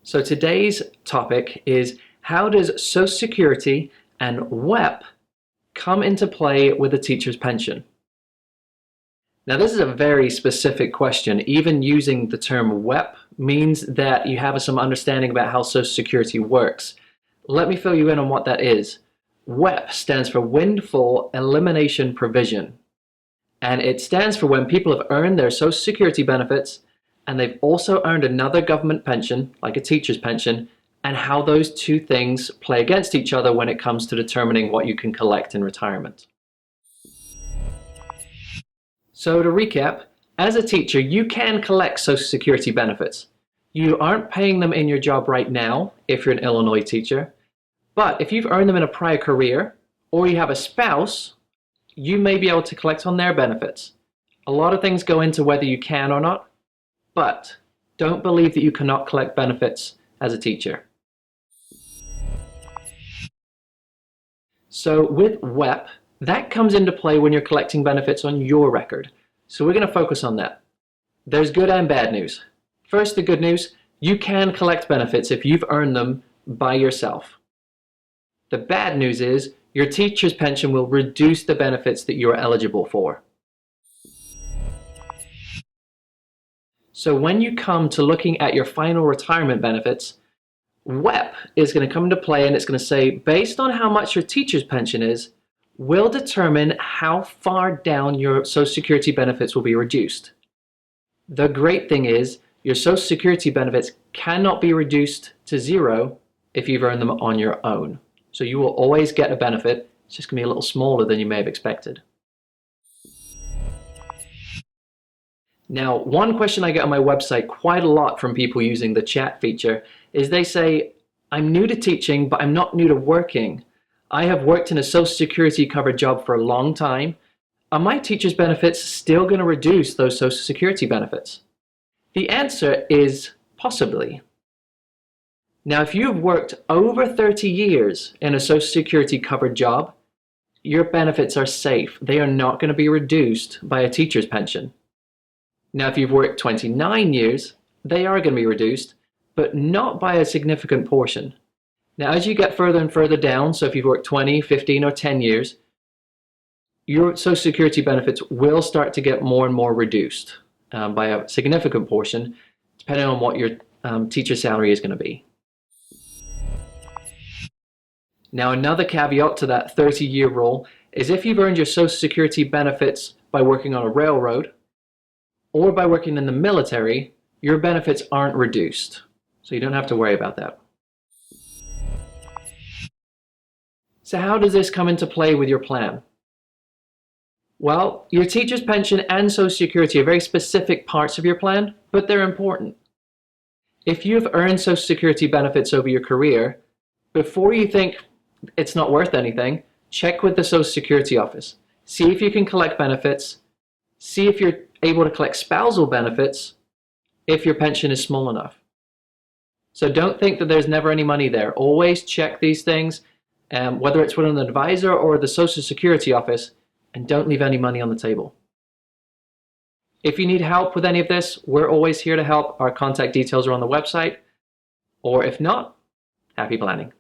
So today's topic is, how does Social Security and WEP come into play with a teacher's pension? Now this is a very specific question. Even using the term WEP means that you have some understanding about how Social Security works. Let me fill you in on what that is. WEP stands for Windfall Elimination Provision. And it stands for when people have earned their Social Security benefits and they've also earned another government pension, like a teacher's pension, and how those two things play against each other when it comes to determining what you can collect in retirement. So to recap, as a teacher, you can collect Social Security benefits. You aren't paying them in your job right now if you're an Illinois teacher, but if you've earned them in a prior career or you have a spouse, you may be able to collect on their benefits. A lot of things go into whether you can or not, but don't believe that you cannot collect benefits as a teacher. So with WEP, that comes into play when you're collecting benefits on your record. So we're going to focus on that. There's good and bad news. First, the good news, you can collect benefits if you've earned them by yourself. The bad news is your teacher's pension will reduce the benefits that you're eligible for. So when you come to looking at your final retirement benefits, WEP is going to come into play, and it's going to say, based on how much your teacher's pension is, will determine how far down your Social Security benefits will be reduced. The great thing is, your Social Security benefits cannot be reduced to zero if you've earned them on your own. So you will always get a benefit. It's just going to be a little smaller than you may have expected. Now, one question I get on my website quite a lot from people using the chat feature is they say, I'm new to teaching, but I'm not new to working. I have worked in a Social Security covered job for a long time. Are my teacher's benefits still going to reduce those Social Security benefits? The answer is possibly. Now, if you've worked over 30 years in a Social Security covered job, your benefits are safe. They are not going to be reduced by a teacher's pension. Now, if you've worked 29 years, they are going to be reduced, but not by a significant portion. Now, as you get further and further down, so if you've worked 20, 15, or 10 years, your Social Security benefits will start to get more and more reduced by a significant portion, depending on what your teacher's salary is going to be. Now, another caveat to that 30-year rule is if you've earned your Social Security benefits by working on a railroad or by working in the military, your benefits aren't reduced. So you don't have to worry about that. So how does this come into play with your plan? Well, your teacher's pension and Social Security are very specific parts of your plan, but they're important. If you've earned Social Security benefits over your career, before you think it's not worth anything, check with the Social Security office. See if you can collect benefits. See if you're able to collect spousal benefits if your pension is small enough. So don't think that there's never any money there. Always check these things, whether it's with an advisor or the Social Security office, and don't leave any money on the table. If you need help with any of this, we're always here to help. Our contact details are on the website. Or if not, happy planning.